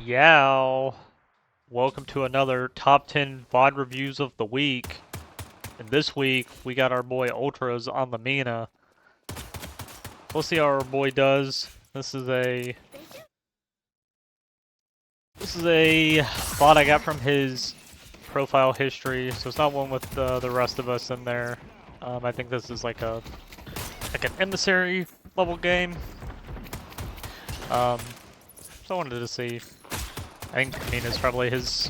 Yeah, welcome to another top 10 VOD reviews of the week. And this week we got our boy Ultraz on the Mina. We'll see how our boy does. This is a VOD I got from his profile history, so it's not one with the rest of us in there. I think this is like an Emissary level game. So I wanted to see. I think Mina's probably his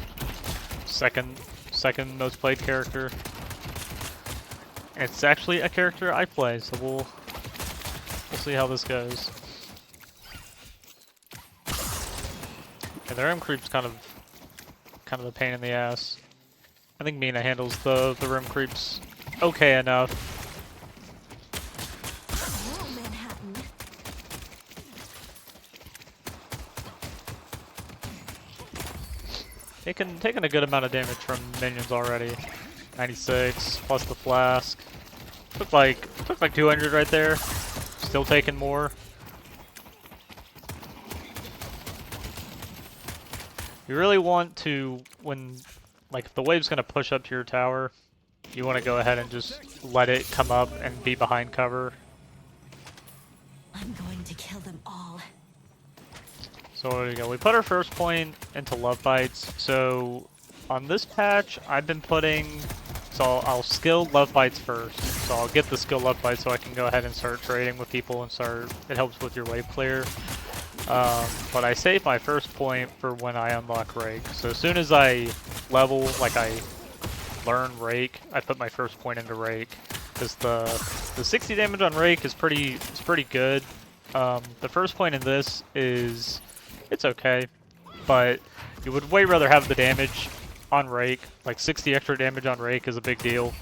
second most played character. It's actually a character I play, so we'll see how this goes. And the rim creep's kind of a pain in the ass. I think Mina handles the rim creeps okay enough. Taking a good amount of damage from minions already. 96 plus the flask. Took like 200 right there. Still taking more. You really want to, when like if the wave's gonna push up to your tower, you want to go ahead and just let it come up and be behind cover. I'm going to kill them all. So there you go. We put our first point into love bites. So on this patch, I've been putting. So I'll skill love bites first. So I'll get the skill love bites so I can go ahead and start trading with people and start. It helps with your wave clear. But I save my first point for when I unlock Rake. So as soon as I level, like I learn Rake, I put my first point into Rake. Because the 60 damage on Rake is pretty good. The first point in this is. It's okay, but you would way rather have the damage on Rake. Like 60 extra damage on Rake is a big deal.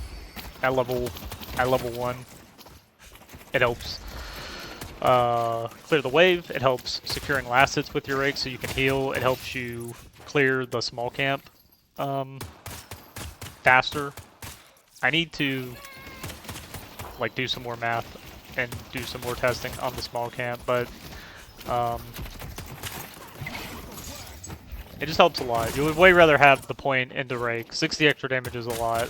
At level 1, it helps clear the wave. It helps securing last hits with your Rake so you can heal. It helps you clear the small camp faster. I need to like do some more math and do some more testing on the small camp, but it just helps a lot. You would way rather have the point into Rake. 60 extra damage is a lot.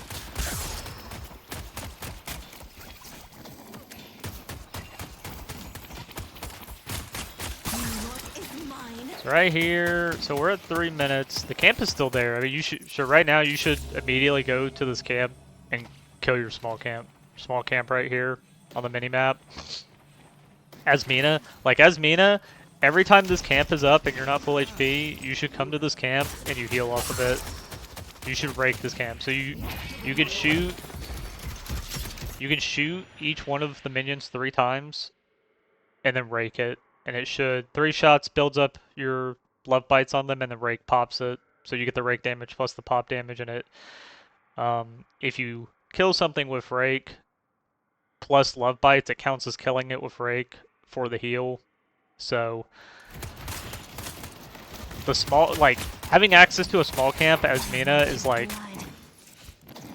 So right here, so we're at 3 minutes. The camp is still there. I mean, you should. So right now, you should immediately go to this camp and kill your small camp. Small camp right here on the mini map. As Mina, every time this camp is up and you're not full HP, you should come to this camp and you heal off of it. You should rake this camp. So you can shoot each one of the minions 3 times and then rake it. And it should 3 shots builds up your love bites on them and then rake pops it. So you get the rake damage plus the pop damage in it. If you kill something with rake plus love bites, it counts as killing it with rake for the heal. So the small, like having access to a small camp as Mina is like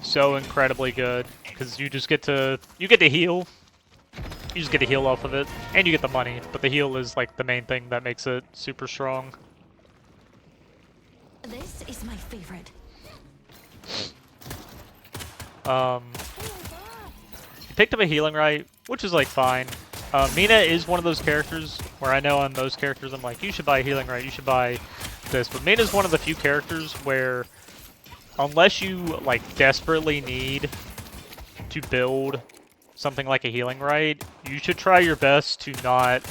so incredibly good because you get to heal. You just get to heal off of it, and you get the money. But the heal is like the main thing that makes it super strong. This is my favorite. Picked up a healing right, which is like fine. Mina is one of those characters where I know on those characters I'm like, you should buy healing right, you should buy this. But Mina's one of the few characters where, unless you like desperately need to build something like a healing right, you should try your best to not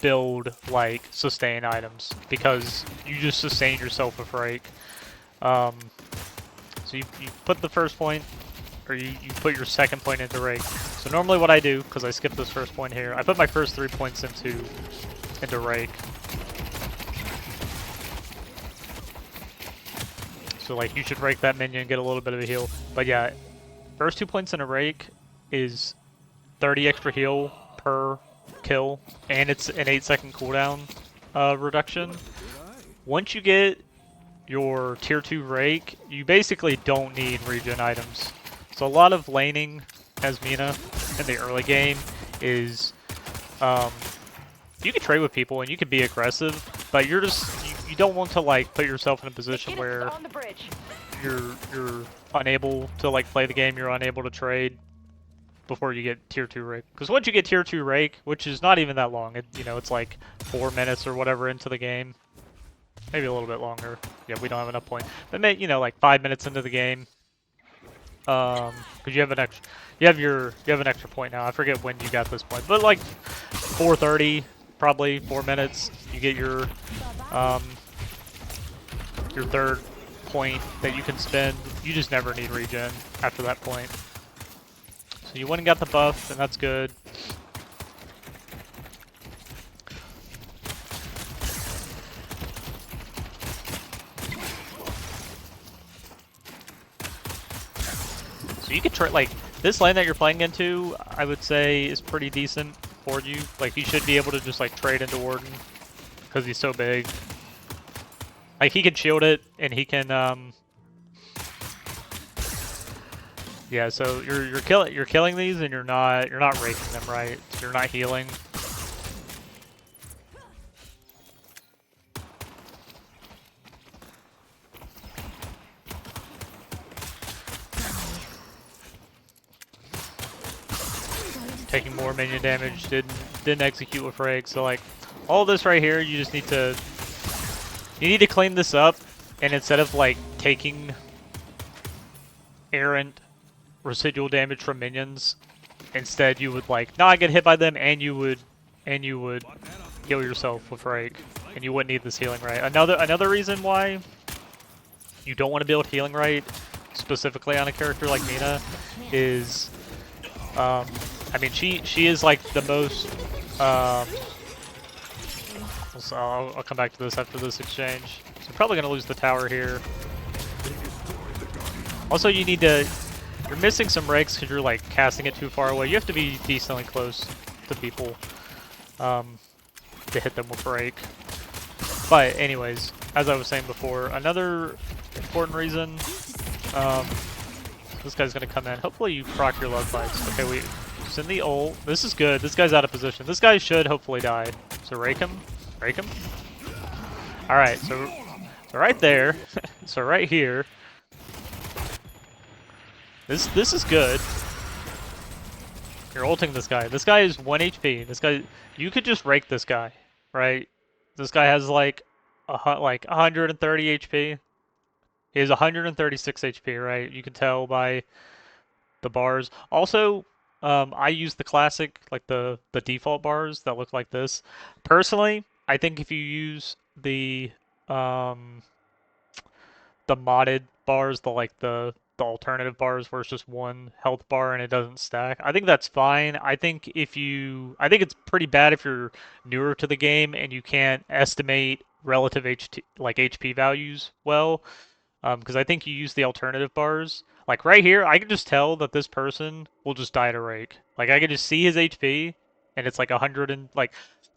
build like sustain items because you just sustain yourself with Rake. So you put the first point. Or you put your second point into Rake. So normally what I do, because I skipped this first point here, I put my first 3 points into Rake. So like you should rake that minion and get a little bit of a heal. But yeah, first 2 points in a Rake is 30 extra heal per kill, and it's an 8-second cooldown reduction. Once you get your tier 2 Rake, you basically don't need regen items. So a lot of laning as Mina in the early game is you can trade with people and you can be aggressive, but you don't want to like put yourself in a position where On the bridge. you're unable to like play the game, you're unable to trade before you get tier 2 rake. Because once you get tier 2 rake, which is not even that long, it's like 4 minutes or whatever into the game, maybe a little bit longer. Yeah, we don't have enough point, but like 5 minutes into the game, because you have an extra point now. I forget when you got this point, but like 4:30, probably 4 minutes, you get your third point that you can spend. You just never need regen after that point. So you went and got the buff, and that's good. So you could try, like, this lane that you're playing into, I would say is pretty decent for you. Like, you should be able to just, like, trade into Warden, because he's so big. Like, he can shield it, and he can, yeah, so you're killing these, and you're not raking them, right? You're not healing. Taking more minion damage, didn't execute with rake. So like all this right here, you just need to clean this up, and instead of like taking errant residual damage from minions, instead you would like not get hit by them, and you would heal yourself with rake, and you wouldn't need this healing right. Another reason why you don't want to build healing right specifically on a character like Mina is I mean, she is like the most. So I'll come back to this after this exchange. So I'm probably gonna lose the tower here. Also, you're missing some rakes because you're like casting it too far away. You have to be decently close to people to hit them with rake. But anyways, as I was saying before, another important reason. This guy's gonna come in. Hopefully you proc your love bites. Okay, we send the ult. This is good. This guy's out of position. This guy should hopefully die. So rake him. Rake him. Alright, so right there. So right here. This is good. You're ulting this guy. This guy is 1 HP. This guy, you could just rake this guy, right? This guy has like 130 HP. He has 136 HP, right? You can tell by the bars. Also, I use the classic, like the default bars that look like this. Personally, I think if you use the modded bars, the alternative bars where it's just one health bar and it doesn't stack, I think that's fine. I think it's pretty bad if you're newer to the game and you can't estimate relative HP values well. Because I think you use the alternative bars. Like right here, I can just tell that this person will just die to rake. Like I can just see his HP, and it's like 100 and like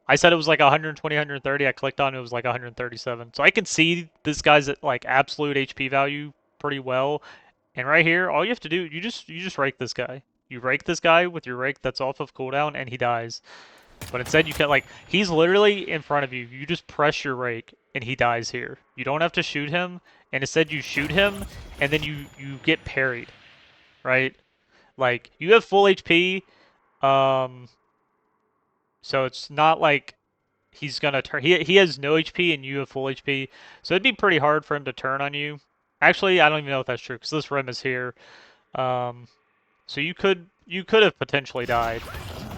I said it was like 120, 130. I clicked on it, it was like 137. So I can see this guy's at like absolute HP value pretty well. And right here, all you have to do, you just rake this guy. You rake this guy with your rake that's off of cooldown, and he dies. But instead, you can like he's literally in front of you. You just press your rake, and he dies here. You don't have to shoot him. And instead you shoot him, and then you get parried, right? Like, you have full HP, so it's not like he's gonna turn. He has no HP, and you have full HP, so it'd be pretty hard for him to turn on you. Actually, I don't even know if that's true, because this rim is here. So you could have potentially died,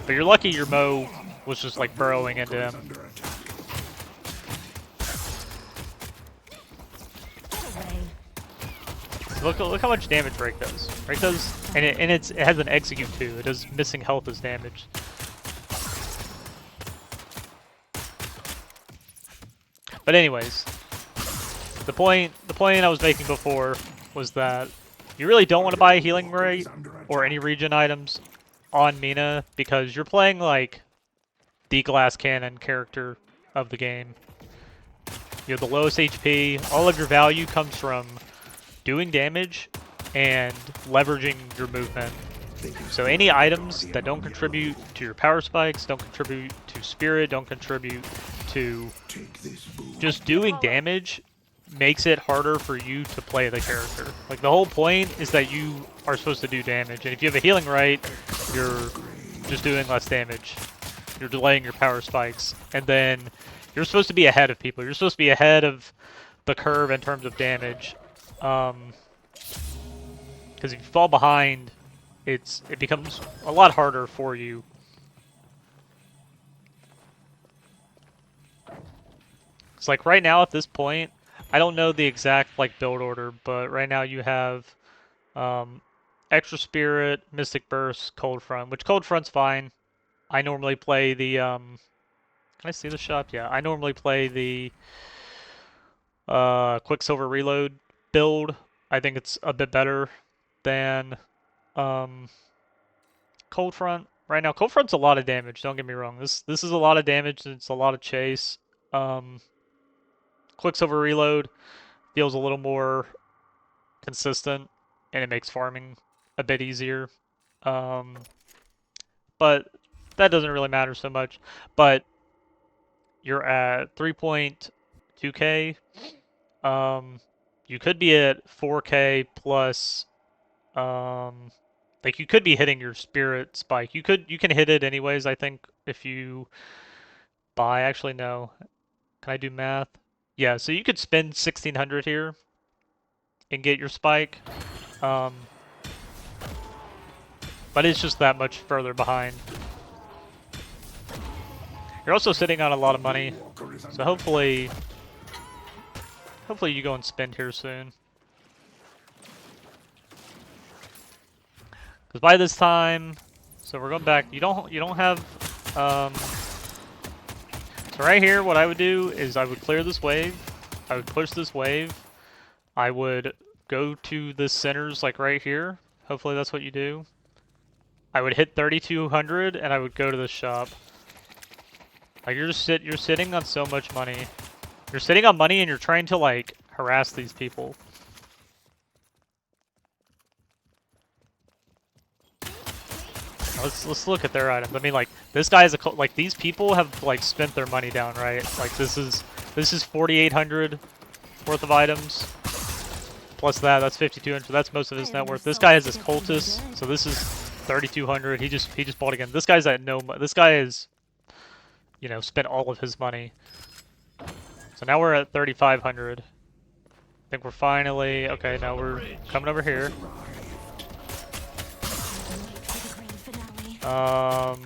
but you're lucky your Mo was just, like, burrowing into him. Look how much damage Rake does. Rake does, and it has an execute too. It does missing health as damage. But anyways, the point I was making before was that you really don't want to buy a healing rate or any regen items on Mina because you're playing like the glass cannon character of the game. You have the lowest HP. All of your value comes from doing damage and leveraging your movement. So any items that don't contribute to your power spikes, don't contribute to spirit, don't contribute to just doing damage makes it harder for you to play the character. Like, the whole point is that you are supposed to do damage, and if you have a healing right, you're just doing less damage. You're delaying your power spikes, and then you're supposed to be ahead of people. You're supposed to be ahead of the curve in terms of damage. Because if you fall behind, it becomes a lot harder for you. It's like right now at this point, I don't know the exact like build order, but right now you have Extra Spirit, Mystic Burst, Cold Front, which Cold Front's fine. I normally play the can I see the shop? Yeah, I normally play the Quicksilver Reload build. I think it's a bit better than Cold Front. Right now, Cold Front's a lot of damage, don't get me wrong. This is a lot of damage, and it's a lot of chase. Quicksilver Reload feels a little more consistent, and it makes farming a bit easier. But that doesn't really matter so much. But you're at 3.2k. You could be at 4k plus. Like, you could be hitting your spirit spike. You can hit it anyways, I think, if you buy. Actually, no. Can I do math? Yeah, so you could spend 1600 here and get your spike. But it's just that much further behind. You're also sitting on a lot of money, so hopefully you go and spend here soon. Because by this time, so we're going back. You don't have. So right here, what I would do is I would clear this wave. I would push this wave. I would go to the centers like right here. Hopefully that's what you do. I would hit 3200 and I would go to the shop. Like, you're sitting on so much money. You're sitting on money and you're trying to like harass these people. Let's look at their items. I mean, like, this guy is like, these people have like spent their money down, right? Like, this is 4,800 worth of items. Plus that's 5,200. That's most of his net worth. This guy has his cultist, so this is 3,200. He just bought again. This guy's at no. This guy is, you know, spent all of his money. So now we're at 3,500. I think we're finally okay. Now we're coming over here. So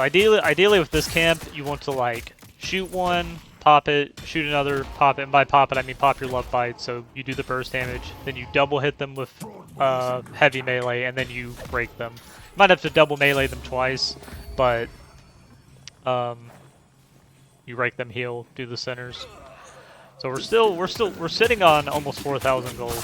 ideally with this camp, you want to like shoot one, pop it, shoot another, pop it, and by pop it I mean pop your love bite, so you do the burst damage, then you double hit them with heavy melee, and then you break them. You might have to double melee them twice, but you rake them heal, do the centers. So we're sitting on almost 4,000 gold.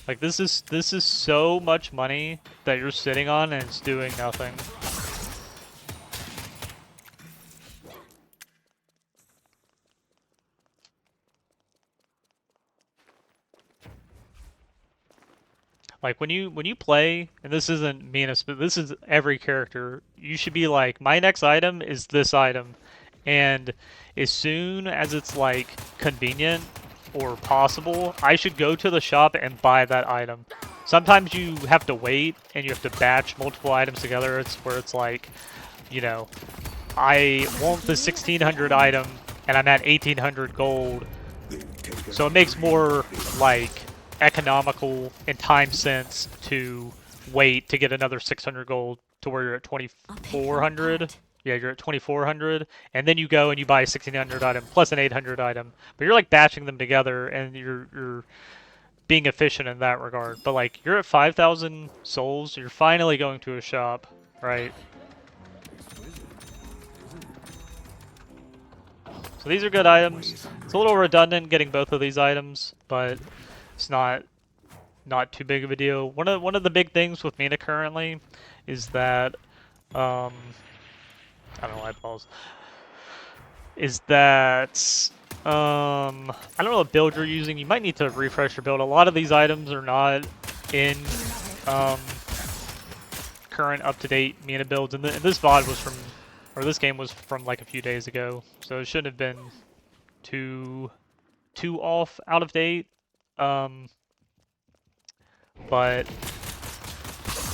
Like, this is so much money that you're sitting on and it's doing nothing. Like, when you play, and this isn't Mina, but this is every character, you should be like, my next item is this item, and as soon as it's like convenient or possible, I should go to the shop and buy that item. Sometimes you have to wait and you have to batch multiple items together. It's where it's like, you know, I want the 1,600 item and I'm at 1,800 gold, so it makes more like economical and time sense to wait to get another 600 gold to where you're at 2,400. Yeah, you're at 2,400, and then you go and you buy a 1,600 item plus an 800 item. But you're like batching them together, and you're being efficient in that regard. But like, you're at 5,000 souls, you're finally going to a shop, right? So these are good items. It's a little redundant getting both of these items, but it's not too big of a deal. One of the big things with Mina currently is that I don't know why I paused. Is that I don't know what build you're using. You might need to refresh your build. A lot of these items are not in current up-to-date Mina builds, and this VOD was from, or this game was from like a few days ago, so it shouldn't have been too off, out of date. But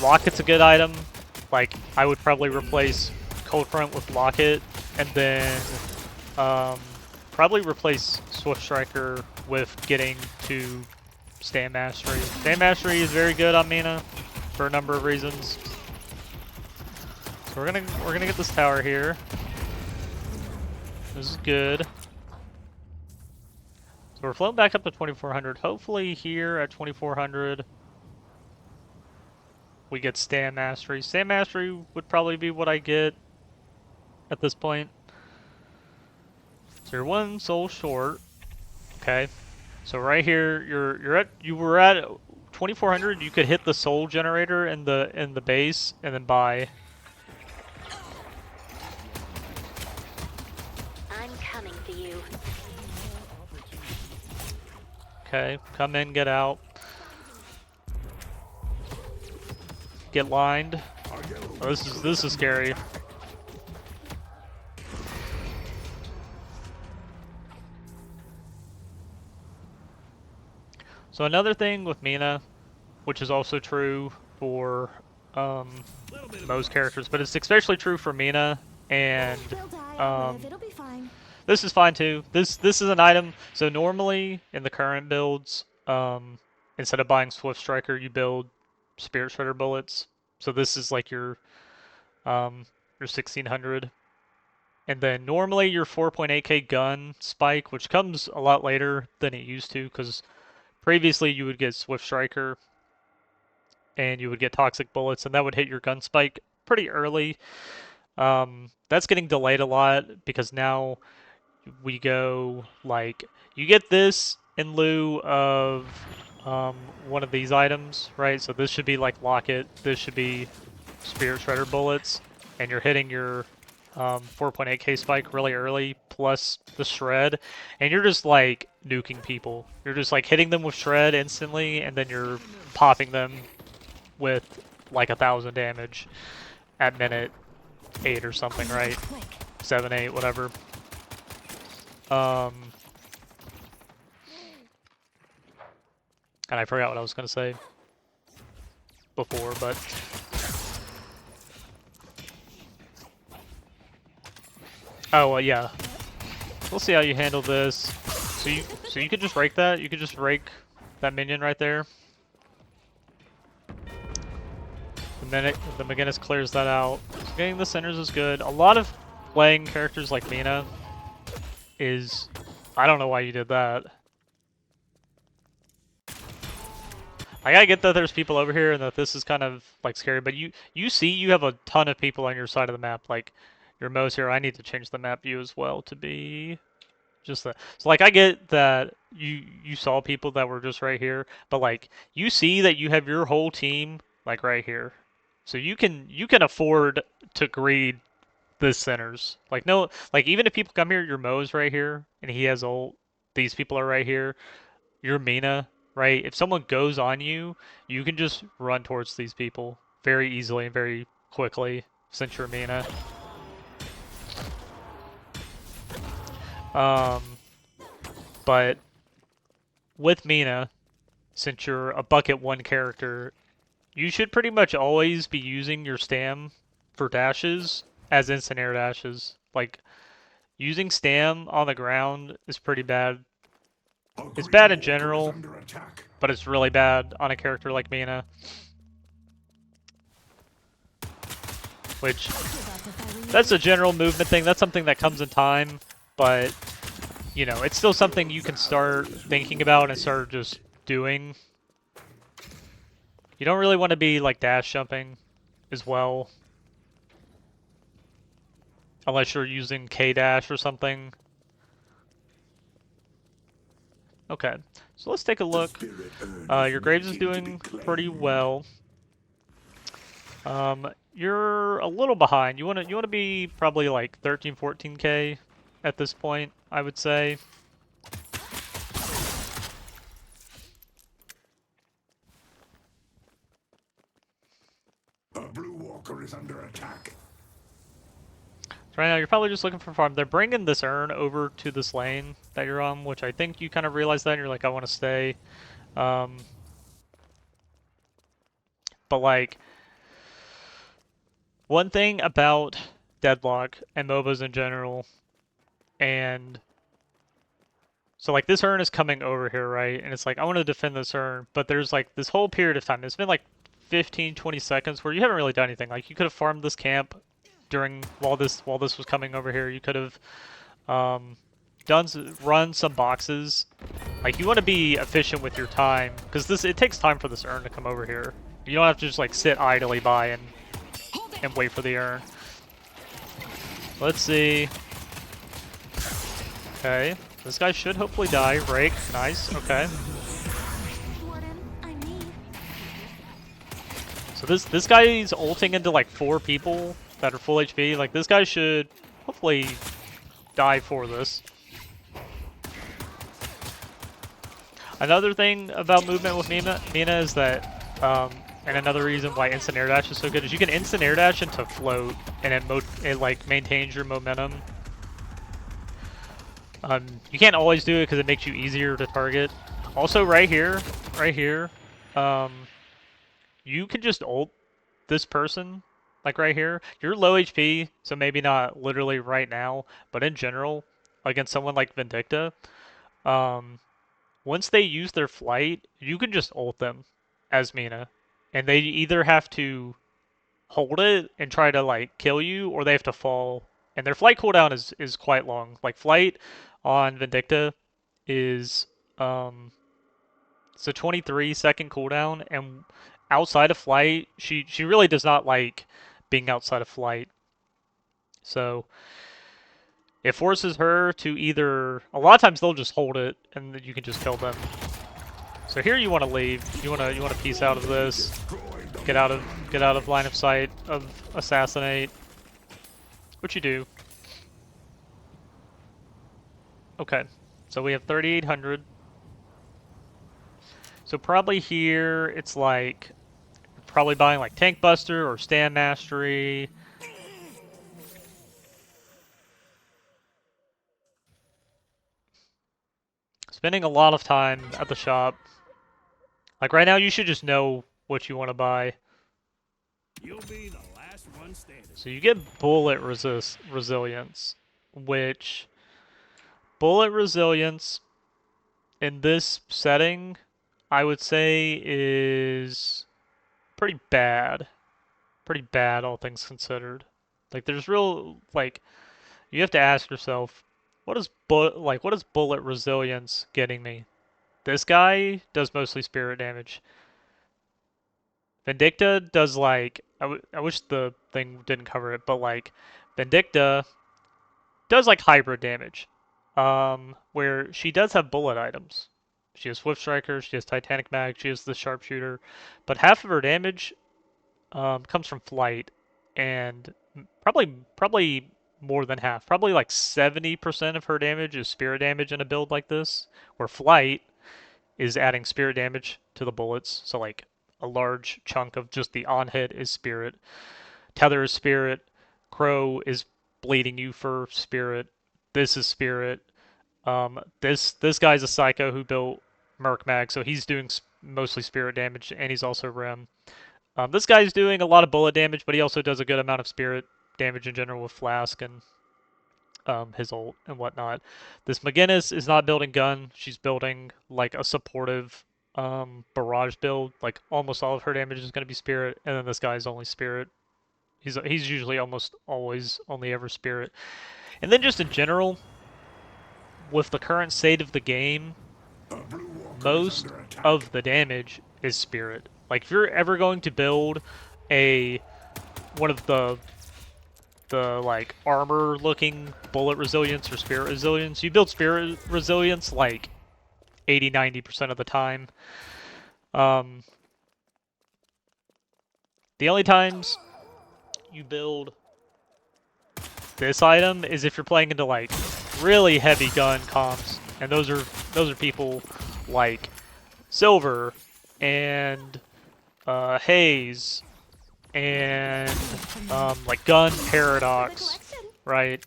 Locket's a good item. Like, I would probably replace Cold Front with Locket, and then probably replace Swift Striker with getting to Stand Mastery. Stand Mastery is very good on Mina for a number of reasons. So we're gonna get this tower here. This is good. So we're floating back up to 2400. Hopefully here at 2400 we get Stand Mastery. Stand Mastery would probably be what I get at this point. So you're one soul short. Okay. So right here you were at 2400. You could hit the soul generator in the base and then buy. I'm coming for you. Okay, come in, get out. Get lined. Oh, this is scary. So another thing with Mina, which is also true for most characters, but it's especially true for Mina, and It'll be fine. this is fine too. This is an item. So normally in the current builds, instead of buying Swift Striker, you build Spirit Shredder bullets. So this is like your 1600, and then normally your 4.8k gun spike, which comes a lot later than it used to, because previously you would get Swift Striker and you would get toxic bullets, and that would hit your gun spike pretty early. That's getting delayed a lot because now we go like you get this in lieu of one of these items, right? So this should be like Locket, this should be Spirit Shredder bullets, and you're hitting your 4.8k spike really early plus the shred, and you're just like nuking people. You're just like hitting them with shred instantly, and then you're popping them with like 1,000 damage at minute 8 or something, right? 7, 8, whatever. And I forgot what I was gonna say before, but oh well, yeah. We'll see how you handle this. So you could just rake that. You could just rake that minion right there. The McGinnis clears that out. So getting the centers is good. A lot of playing characters like Mina is... I don't know why you did that. I gotta get that there's people over here and that this is kind of like scary, but you see you have a ton of people on your side of the map. Like your Mo's here. I need to change the map view as well to be just that. So like I get that you saw people that were just right here, but like you see that you have your whole team like right here. So you can afford to greed the centers. Like no, like even if people come here, your Mo's right here and he has ult. These people are right here. Your Mina, right? If someone goes on you, you can just run towards these people very easily and very quickly since you're Mina. But with Mina, since you're a bucket 1 character, you should pretty much always be using your stam for dashes as instant air dashes. Like, using stam on the ground is pretty bad. It's bad in general, but it's really bad on a character like Mina. Which, that's a general movement thing. That's something that comes in time, but, you know, it's still something you can start thinking about and start just doing. You don't really want to be, like, dash jumping as well. Unless you're using K-dash or something. Okay, so let's take a look. Your Graves is doing pretty well. You're a little behind. You wanna be probably like 13, 14k at this point, I would say. Right now, you're probably just looking for farm. They're bringing this urn over to this lane that you're on, which I think you kind of realize that, and you're like, I want to stay. But like, one thing about Deadlock and MOBAs in general, and so like this urn is coming over here, right? And it's like, I want to defend this urn, but there's like this whole period of time. It's been like 15, 20 seconds where you haven't really done anything. Like you could have farmed this camp during while this was coming over here. You could have run some boxes. Like you want to be efficient with your time because it takes time for this urn to come over here. You don't have to just like sit idly by and wait for the urn. Let's see. Okay, this guy should hopefully die. Rake, nice. Okay. So this guy's ulting into like 4 people that are full HP. Like this guy should hopefully die for this. Another thing about movement with Mina is that, and another reason why instant air dash is so good is you can instant air dash into float, and it like maintains your momentum. You can't always do it because it makes you easier to target. Also, right here, you can just ult this person, like right here. You're low HP, so maybe not literally right now, but in general, against someone like Vindicta, once they use their flight, you can just ult them as Mina, and they either have to hold it and try to like kill you, or they have to fall. And their flight cooldown is quite long. Like flight on Vindicta is it's a 23-second cooldown, and outside of flight, she really does not like being outside of flight. So it forces her to either, a lot of times they'll just hold it and then you can just kill them. So here you want to leave. You want to piece out of this. Get out of line of sight of assassinate. Which you do. Okay. So we have 3,800. So probably here it's like probably buying like Tank Buster or Stand Mastery. Spending a lot of time at the shop. Like right now, you should just know what you want to buy. You'll be the last one standing. So you get bullet resilience, which bullet resilience in this setting, I would say is pretty bad. Pretty bad, all things considered. Like there's real like you have to ask yourself, what is bullet resilience getting me? This guy does mostly spirit damage. Vindicta does like I wish the thing didn't cover it, but like Vindicta does like hybrid damage, where she does have bullet items. She has Swift Striker, she has Titanic Mag, she has the Sharpshooter, but half of her damage comes from flight, and probably more than half, probably like 70% of her damage is spirit damage in a build like this, where flight is adding spirit damage to the bullets. So like a large chunk of just the on hit is spirit. Tether is spirit. Crow is bleeding you for spirit. This is spirit. This guy's a psycho who built Merc Mag, so he's doing mostly spirit damage, and he's also Rem. This guy's doing a lot of bullet damage, but he also does a good amount of spirit damage in general with Flask and his ult and whatnot. This McGinnis is not building gun. She's building like a supportive barrage build. Like almost all of her damage is going to be spirit, and then this guy's only spirit. He's usually almost always only ever spirit. And then just in general, with the current state of the game, most of the damage is spirit. Like if you're ever going to build one of the like armor looking bullet resilience or spirit resilience, you build spirit resilience like 80-90% of the time. The only times you build this item is if you're playing into like really heavy gun comps, and those are people like Silver and Haze and like Gun Paradox, right?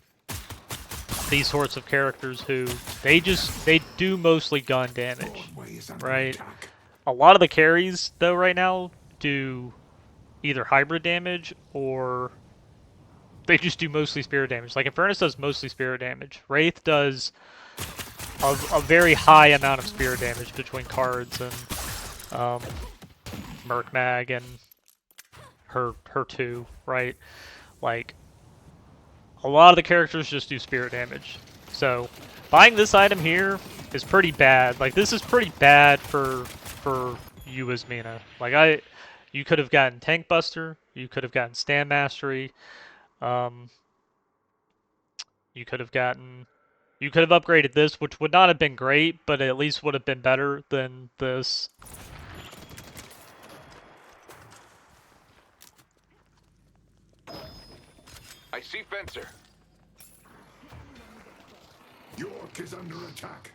These sorts of characters who they do mostly gun damage, right? A lot of the carries though right now do either hybrid damage or they just do mostly spirit damage. Like Infernus does mostly spirit damage. Wraith does a very high amount of spirit damage between cards and Merc Mag and her two, right? Like a lot of the characters just do spirit damage. So buying this item here is pretty bad. Like this is pretty bad for you as Mina. Like you could have gotten Tank Buster, you could have gotten Stand Mastery, you could have upgraded this, which would not have been great, but at least would have been better than this. I see fencer. York is under attack.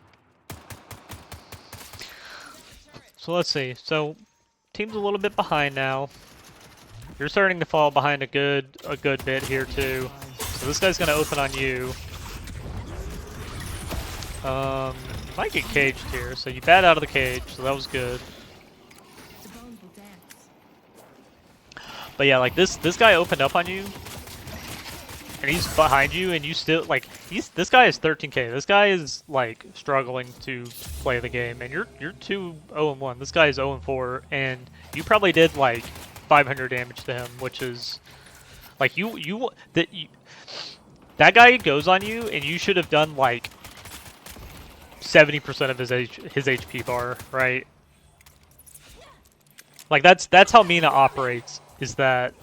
So let's see. So team's a little bit behind now. You're starting to fall behind a good bit here too. So this guy's gonna open on you. You might get caged here, so you bat out of the cage, so that was good. But yeah, like this guy opened up on you, and he's behind you, and you still like this guy is 13k. This guy is like struggling to play the game, and you're 2-0-1. This guy is 0-4, and you probably did like 500 damage to him, which is like that guy goes on you, and you should have done like 70% of his HP bar, right? Like that's how Mina operates. Is that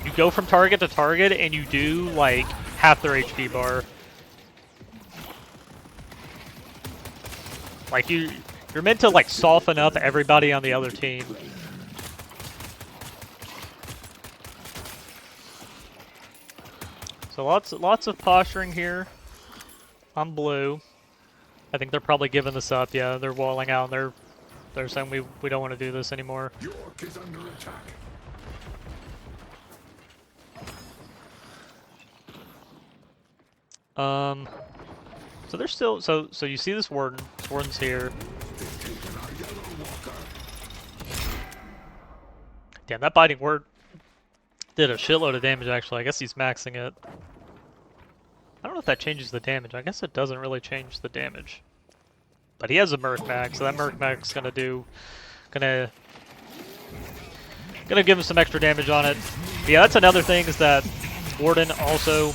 you go from target to target and you do like half their HP bar. Like you're meant to like soften up everybody on the other team. So lots of posturing here on blue. I think they're probably giving this up. Yeah, they're walling out and they're saying we don't want to do this anymore. York is under attack. So they're still so you see this warden. This warden's here. Damn, that biting word did a shitload of damage actually. I guess he's maxing it. I don't know if that changes the damage. I guess it doesn't really change the damage. But he has a Merc Mag, so that Merc Mag's gonna give him some extra damage on it. But yeah, that's another thing is that Warden also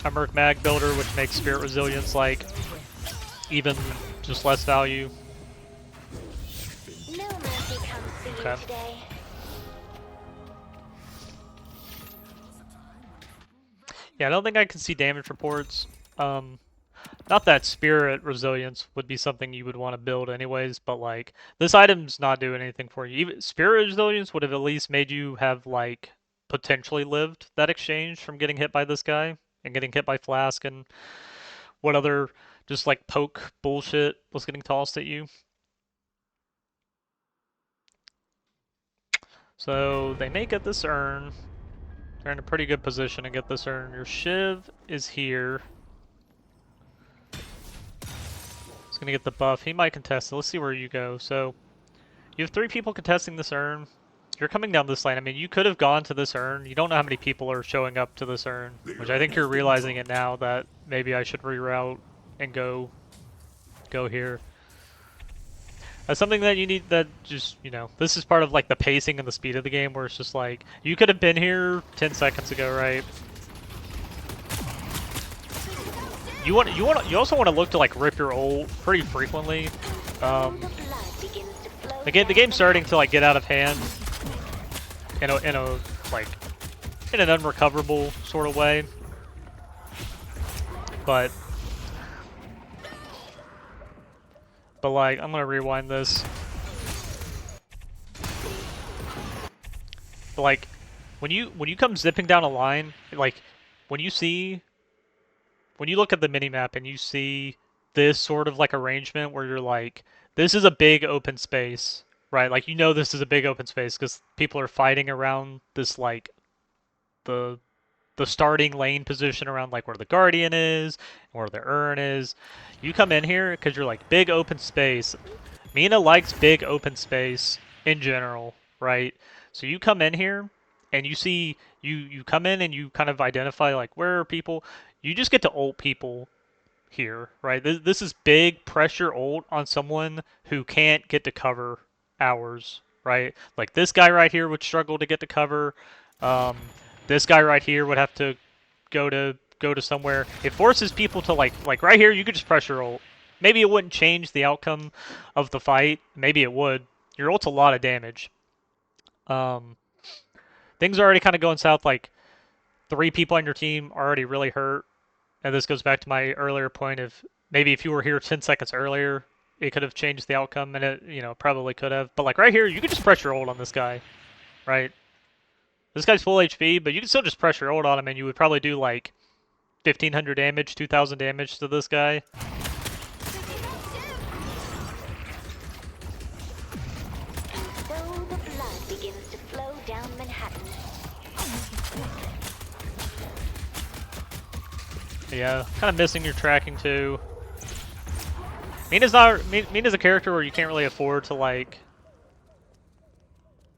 a Merc Mag builder, which makes Spirit Resilience like even just less value. No mercy comes for you today. Yeah, I don't think I can see damage reports. Not that Spirit Resilience would be something you would want to build anyways, but like this item's not doing anything for you. Even Spirit Resilience would have at least made you have like potentially lived that exchange from getting hit by this guy and getting hit by Flask and what other just like poke bullshit was getting tossed at you. So they may get this urn. They're in a pretty good position to get this urn. Your Shiv is here. He's gonna get the buff. He might contest it. Let's see where you go. So you have 3 people contesting this urn. You're coming down this lane. I mean, you could have gone to this urn. You don't know how many people are showing up to this urn, which I think you're realizing it now that maybe I should reroute and go here. That's something that you need, that just, you know, this is part of like the pacing and the speed of the game where it's just like, you could have been here 10 seconds ago, right? You also want to look to like rip your ult pretty frequently. The game's starting to like get out of hand in an unrecoverable sort of way. But like, I'm gonna rewind this. But like, when you come zipping down a line, like when you look at the minimap and you see this sort of like arrangement where you're like, this is a big open space, right? Like, you know this is a big open space because people are fighting around this, like, the the starting lane position around like where the Guardian is, where the Urn is. You come in here because you're like big open space. Mina likes big open space in general, right? So you come in here and you see you come in and you kind of identify like where are people. You just get to ult people here, right? This is big pressure ult on someone who can't get to cover ours, right? Like this guy right here would struggle to get to cover. This guy right here would have to go to somewhere. It forces people to like right here. You could just pressure ult. Maybe it wouldn't change the outcome of the fight. Maybe it would. Your ult's a lot of damage. Things are already kind of going south. Like 3 people on your team are already really hurt. And this goes back to my earlier point of maybe if you were here 10 seconds earlier, it could have changed the outcome, and it, you know, probably could have. But like right here, you could just pressure ult on this guy, right? This guy's full HP, but you can still just pressure ult on him, and you would probably do like 1,500 damage, 2,000 damage to this guy. So the blood begins to flow down Manhattan. Yeah, kind of missing your tracking too. Mina's a character where you can't really afford to like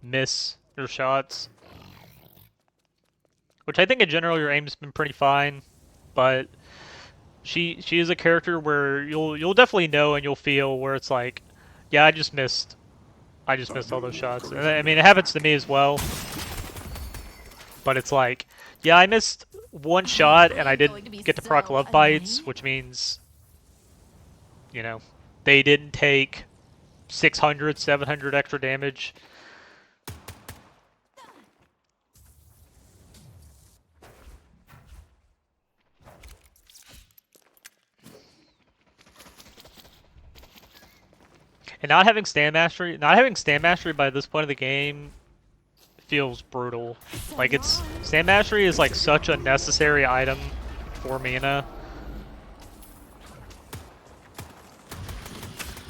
miss your shots. Which I think in general your aim's been pretty fine, but she is a character where you'll definitely know and you'll feel where it's like, yeah, I just missed all those shots. And I mean it happens to me as well. But it's like, yeah, I missed one shot and I didn't get to proc love bites, which means, you know, they didn't take 600, 700 extra damage. And not having stand mastery by this point of the game feels brutal. Like stand mastery is like such a necessary item for Mina.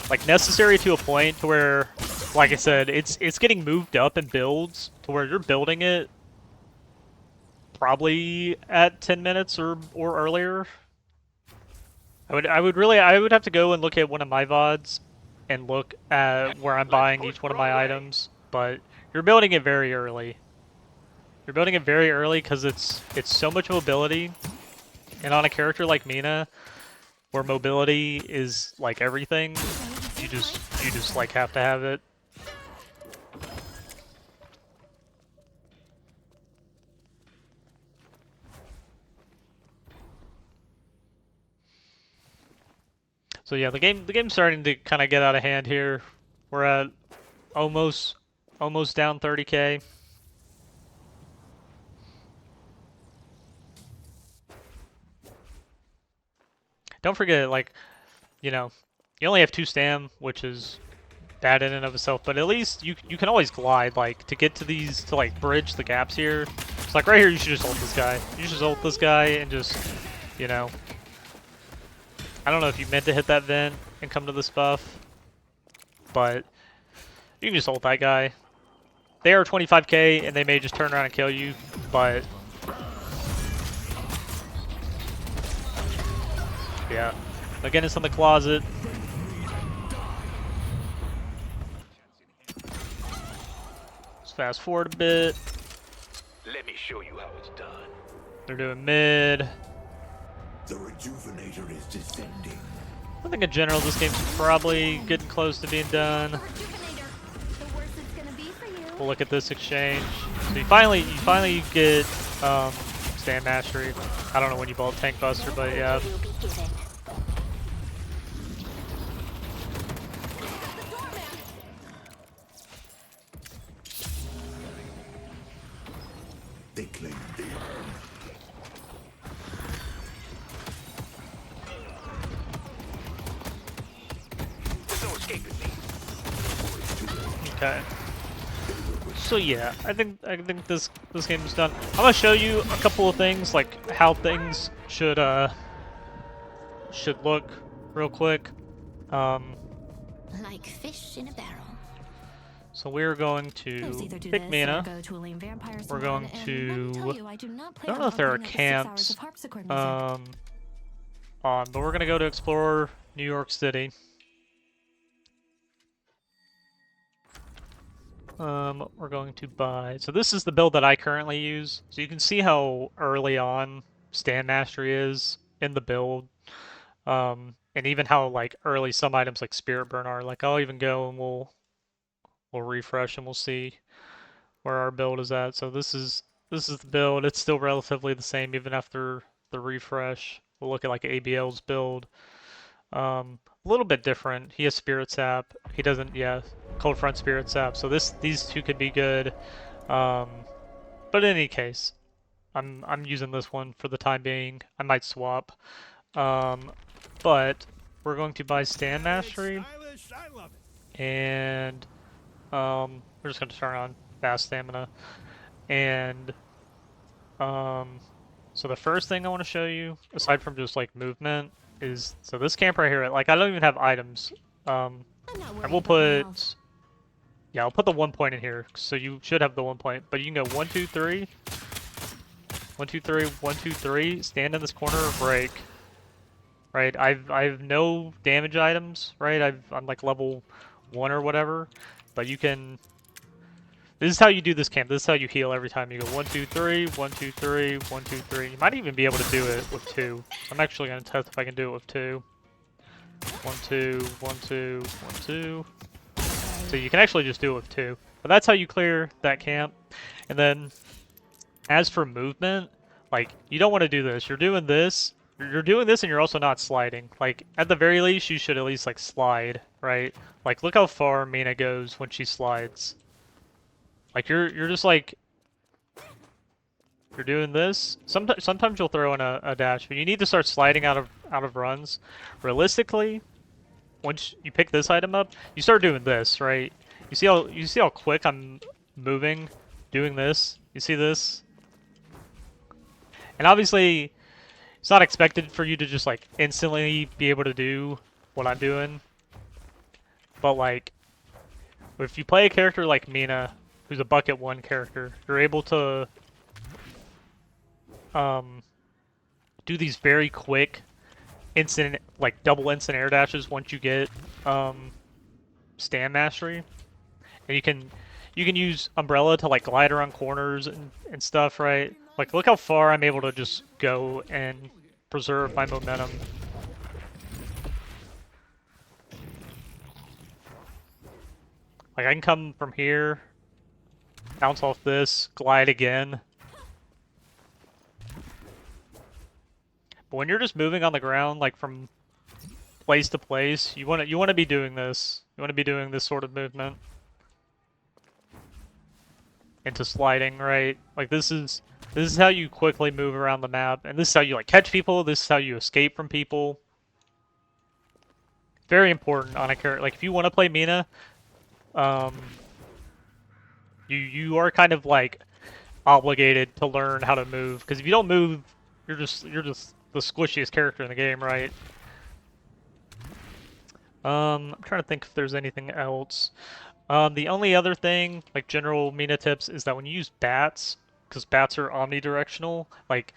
Like necessary to a point to where, like I said, it's getting moved up in builds to where you're building it probably at 10 minutes or earlier. I would have to go and look at one of my VODs and look at where I'm buying each one of my items, but you're building it very early. You're building it very early because it's so much mobility, and on a character like Mina, where mobility is like everything, you just like have to have it. So yeah, the game's starting to kind of get out of hand here. We're at almost down 30k. Don't forget, like, you know, you only have 2 stam, which is bad in and of itself, but at least you can always glide, like, to get to these, to like bridge the gaps here. It's like right here, you should just ult this guy. You should just ult this guy and just, you know, I don't know if you meant to hit that vent and come to this buff, but you can just ult that guy. They are 25k and they may just turn around and kill you, but yeah. Again, it's in the closet. Let's fast forward a bit. Let me show you how it's done. They're doing mid. The rejuvenator is descending. I think in general this game's probably getting close to being done. We'll look at this exchange. So you finally get stand mastery. I don't know when you bought tank buster, but yeah. They claim the urn. There's no escaping me. Okay. So yeah, I think this game is done. I'm gonna show you a couple of things, like how things should look real quick. Like fish in a barrel. So we're going Those to either do pick this or Mina. go to a lame vampire We're salon, going and let to. me tell you, I do not I plan don't know if there are on operating at 6 hours camps of harpsichord music. on, but we're gonna go to explore New York City. We're going to buy. So this is the build that I currently use. So you can see how early on stand mastery is in the build. And even how like early some items like Spirit Burn are. Like I'll even go and we'll refresh and we'll see where our build is at. So this is the build. It's still relatively the same even after the refresh. We'll look at like ABL's build. A little bit different. He has Spirit Sap. He doesn't. Yeah, Cold Front Spirit Sap. So these two could be good. But in any case, I'm using this one for the time being. I might swap. But we're going to buy Stand Mastery, Stylish, I love it. and we're just going to turn on Fast Stamina. And so the first thing I want to show you, aside from just like movement, is so this camp right here. Like I don't even have items. I'm not I worried will about my health. put. Yeah, I'll put the 1 point in here, so you should have the 1 point. But you can go 1, 2, 3, 1, 2, 3, 1, 2, 3. Stand in this corner, break. Right, I've no damage items. Right, I'm like level 1 or whatever. But you can. This is how you do this camp. This is how you heal every time. You go 1, 2, 3, 1, 2, 3, 1, 2, 3. You might even be able to do it with 2. I'm actually gonna test if I can do it with 2. 1, 2, 1, 2, 1, 2. So you can actually just do it with 2. But that's how you clear that camp. And then, as for movement, like, you don't want to do this. You're doing this. You're doing this and you're also not sliding. Like, at the very least, you should at least, like, slide, right? Like, look how far Mina goes when she slides. Like, you're just, like... You're doing this. Sometimes you'll throw in a dash, but you need to start sliding out of runs. Realistically... Once you pick this item up, you start doing this, right? You see how quick I'm moving, doing this. You see this? And obviously, it's not expected for you to just like instantly be able to do what I'm doing. But like, if you play a character like Mina, who's a bucket 1 character, you're able to do these very quick instant, like double instant air dashes once you get stand mastery, and you can use umbrella to like glide around corners and stuff, right? Like look how far I'm able to just go and preserve my momentum. Like I can come from here, bounce off this, glide again. But when you're just moving on the ground, like from place to place, you want to be doing this. You want to be doing this sort of movement into sliding, right? Like this is how you quickly move around the map, and this is how you like catch people. This is how you escape from people. Very important on a character. Like if you want to play Mina, you are kind of like obligated to learn how to move, because if you don't move, you're just the squishiest character in the game, right? I'm trying to think if there's anything else. The only other thing, like general Mina tips, is that when you use bats, because bats are omnidirectional, like,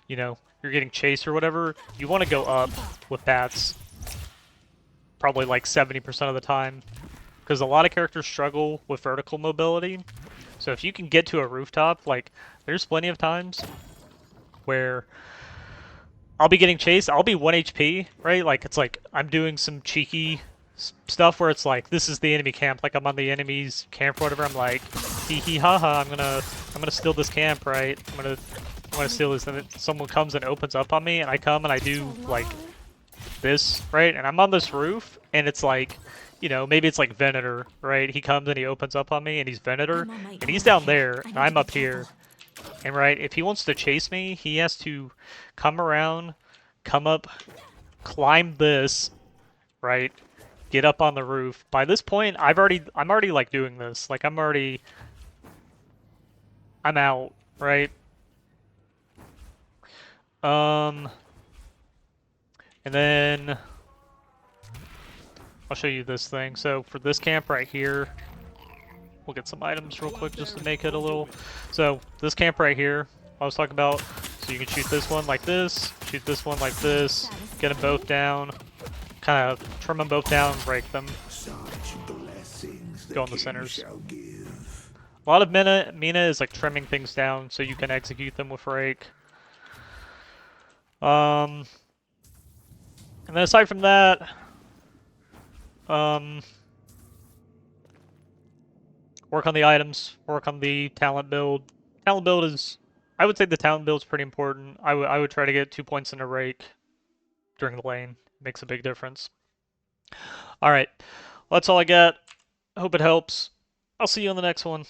you know, you're getting chased or whatever, you want to go up with bats probably like 70% of the time, because a lot of characters struggle with vertical mobility. So if you can get to a rooftop, like, there's plenty of times where I'll be getting chased, I'll be 1 HP, right? Like, it's like, I'm doing some cheeky stuff where it's like, this is the enemy camp, like I'm on the enemy's camp or whatever, I'm like, hee hee ha ha, I'm gonna steal this camp, right? I'm gonna steal this, and then someone comes and opens up on me, and I come and I do, like, this, right? And I'm on this roof, and it's like, you know, maybe it's like Venator, right? He comes and he opens up on me, and he's Venator, and he's down there, and I'm up here. And right, if he wants to chase me, he has to come around, come up, climb this, right? Get up on the roof. By this point, I'm already like doing this. Like I'm out, right? And then I'll show you this thing. So for this camp right here, We'll get some items real quick just to make it a little... So, this camp right here, I was talking about, so you can shoot this one like this, shoot this one like this, get them both down, kind of trim them both down, break them, go in the centers. A lot of Mina is like trimming things down so you can execute them with rake. And then aside from that, work on the items, work on the talent build. Talent build is, I would say the talent build is pretty important. I would try to get 2 points in a rake during the lane. Makes a big difference. Alright, well, that's all I got. Hope it helps. I'll see you on the next one.